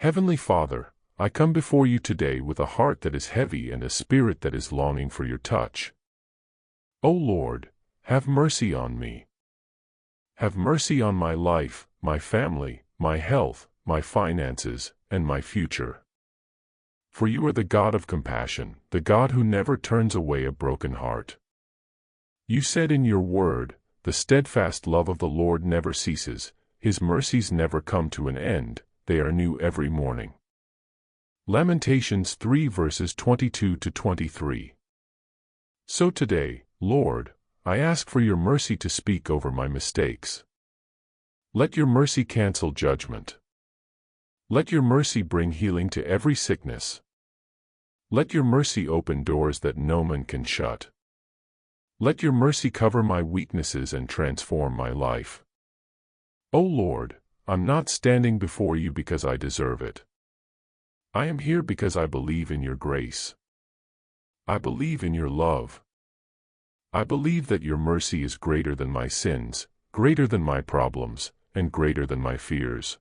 Heavenly Father, I come before you today with a heart that is heavy and a spirit that is longing for your touch. O Lord, have mercy on me. Have mercy on my life, my family, my health, my finances, and my future. For you are the God of compassion, the God who never turns away a broken heart. You said in your word, "The steadfast love of the Lord never ceases, his mercies never come to an end, they are new every morning." Lamentations 3 verses 22 to 23. So today, Lord, I ask for your mercy to speak over my mistakes. Let your mercy cancel judgment. Let your mercy bring healing to every sickness. Let your mercy open doors that no man can shut. Let your mercy cover my weaknesses and transform my life. O Lord, I'm not standing before you because I deserve it. I am here because I believe in your grace. I believe in your love. I believe that your mercy is greater than my sins, greater than my problems, and greater than my fears.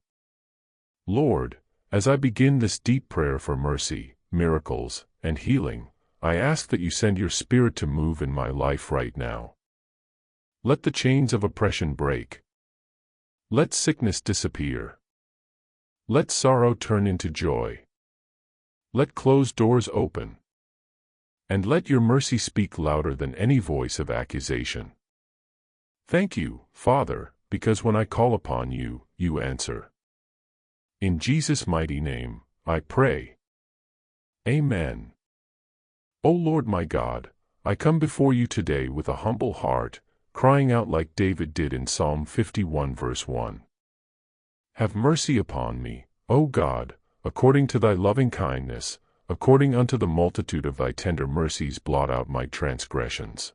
Lord, as I begin this deep prayer for mercy, miracles, and healing, I ask that you send your Spirit to move in my life right now. Let the chains of oppression break. Let sickness disappear. Let sorrow turn into joy. Let closed doors open. And let your mercy speak louder than any voice of accusation. Thank you, Father, because when I call upon you, you answer. In Jesus' mighty name, I pray. Amen. O Lord my God, I come before you today with a humble heart, crying out like David did in Psalm 51 verse 1. Have mercy upon me, O God, according to thy loving kindness, according unto the multitude of thy tender mercies blot out my transgressions.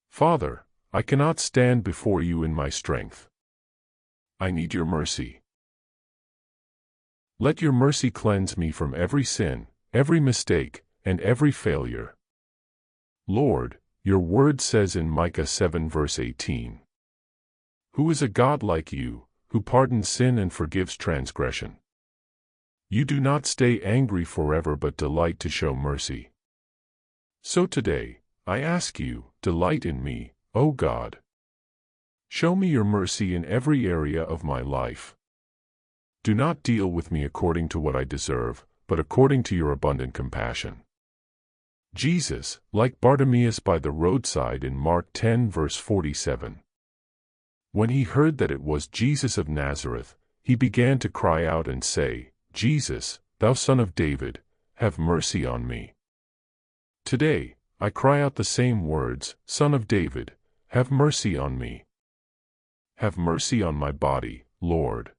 Father, I cannot stand before you in my strength. I need your mercy. Let your mercy cleanse me from every sin, every mistake, and every failure. Lord, your word says in Micah 7 verse 18, "Who is a God like you, who pardons sin and forgives transgression? You do not stay angry forever but delight to show mercy." So today, I ask you, delight in me, O God. Show me your mercy in every area of my life. Do not deal with me according to what I deserve, but according to your abundant compassion. Jesus, like Bartimaeus by the roadside in Mark 10 verse 47. When he heard that it was Jesus of Nazareth, he began to cry out and say, "Jesus, thou Son of David, have mercy on me." Today, I cry out the same words, "Son of David, have mercy on me." Have mercy on my body, Lord.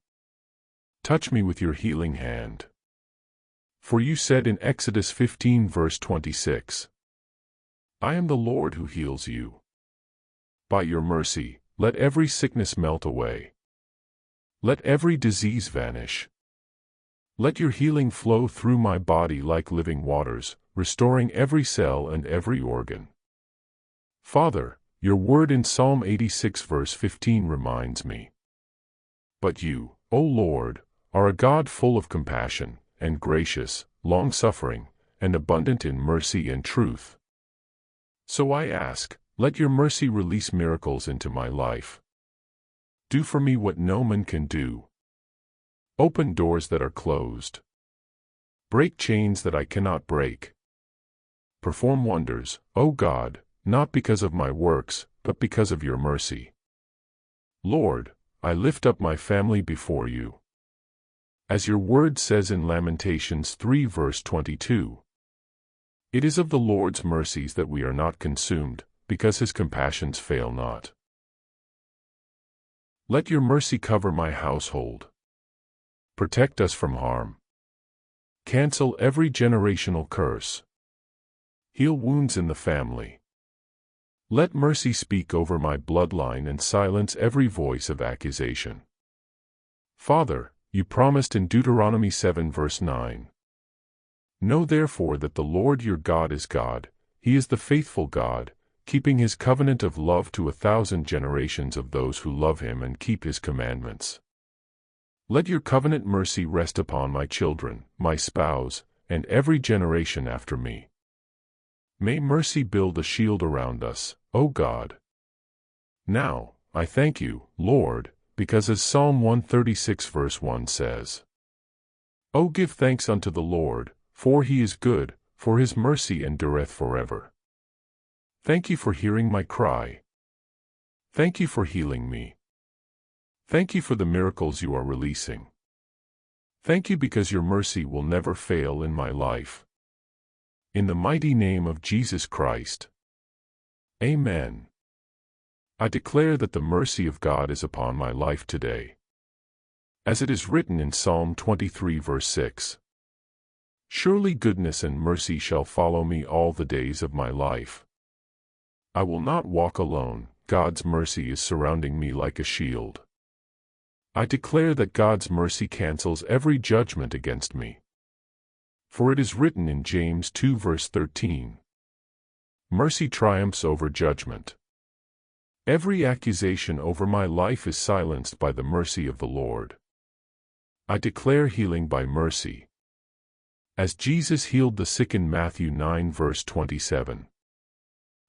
Touch me with your healing hand. For you said in Exodus 15 verse 26, "I am the Lord who heals you." By your mercy, let every sickness melt away. Let every disease vanish. Let your healing flow through my body like living waters, restoring every cell and every organ. Father, your word in Psalm 86 verse 15 reminds me. But you, O Lord, are a God full of compassion, and gracious, long-suffering, and abundant in mercy and truth. So I ask, let your mercy release miracles into my life. Do for me what no man can do. Open doors that are closed. Break chains that I cannot break. Perform wonders, O God, not because of my works, but because of your mercy. Lord, I lift up my family before you. As your word says in Lamentations 3 verse 22, "It is of the Lord's mercies that we are not consumed, because his compassions fail not." Let your mercy cover my household. Protect us from harm. Cancel every generational curse. Heal wounds in the family. Let mercy speak over my bloodline and silence every voice of accusation. Father, you promised in Deuteronomy 7 verse 9, "Know therefore that the Lord your God is God, he is the faithful God, keeping his covenant of love to 1,000 generations of those who love him and keep his commandments." Let your covenant mercy rest upon my children, my spouse, and every generation after me. May mercy build a shield around us, O God. Now, I thank you, Lord, because as Psalm 136 verse 1 says, O give thanks unto the Lord, for he is good, for his mercy endureth forever. Thank you for hearing my cry. Thank you for healing me. Thank you for the miracles you are releasing. Thank you because your mercy will never fail in my life. In the mighty name of Jesus Christ. Amen. I declare that the mercy of God is upon my life today. As it is written in Psalm 23 verse 6. Surely goodness and mercy shall follow me all the days of my life. I will not walk alone, God's mercy is surrounding me like a shield. I declare that God's mercy cancels every judgment against me. For it is written in James 2 verse 13. Mercy triumphs over judgment. Every accusation over my life is silenced by the mercy of the Lord. I declare healing by mercy. As Jesus healed the sick in Matthew 9 verse 27.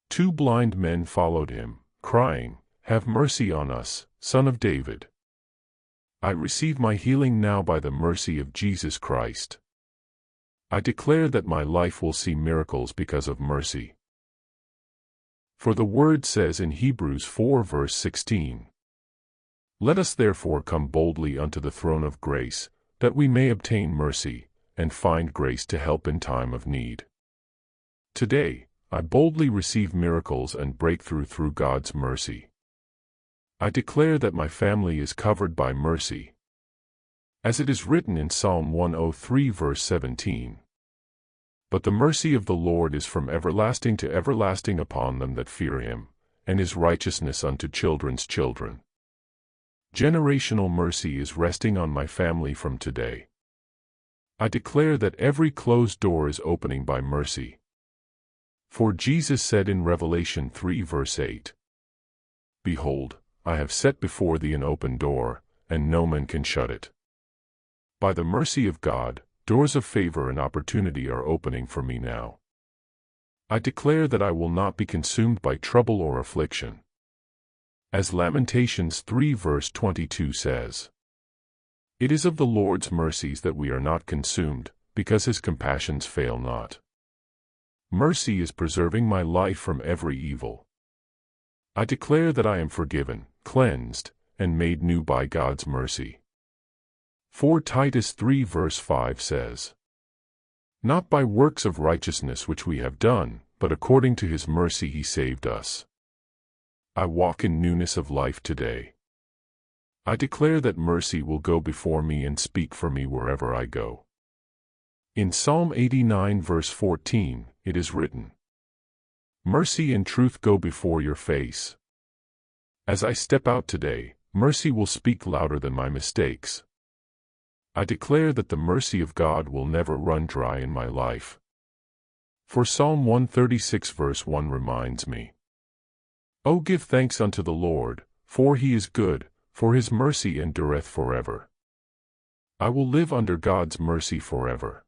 2 blind men followed him, crying, Have mercy on us, Son of David. I receive my healing now by the mercy of Jesus Christ. I declare that my life will see miracles because of mercy. For the word says in Hebrews 4 verse 16, Let us therefore come boldly unto the throne of grace, that we may obtain mercy, and find grace to help in time of need. Today, I boldly receive miracles and breakthrough through God's mercy. I declare that my family is covered by mercy. As it is written in Psalm 103 verse 17. But the mercy of the Lord is from everlasting to everlasting upon them that fear him, and his righteousness unto children's children. Generational mercy is resting on my family from today. I declare that every closed door is opening by mercy. For Jesus said in Revelation 3 verse 8, Behold, I have set before thee an open door, and no man can shut it. By the mercy of God, doors of favor and opportunity are opening for me now. I declare that I will not be consumed by trouble or affliction. As Lamentations 3 verse 22 says, It is of the Lord's mercies that we are not consumed, because his compassions fail not. Mercy is preserving my life from every evil. I declare that I am forgiven, cleansed, and made new by God's mercy. For Titus 3 verse 5 says, Not by works of righteousness which we have done, but according to his mercy he saved us. I walk in newness of life today. I declare that mercy will go before me and speak for me wherever I go. In Psalm 89 verse 14, it is written, Mercy and truth go before your face. As I step out today, mercy will speak louder than my mistakes. I declare that the mercy of God will never run dry in my life. For Psalm 136 verse 1 reminds me, O give thanks unto the Lord, for he is good, for his mercy endureth forever. I will live under God's mercy forever.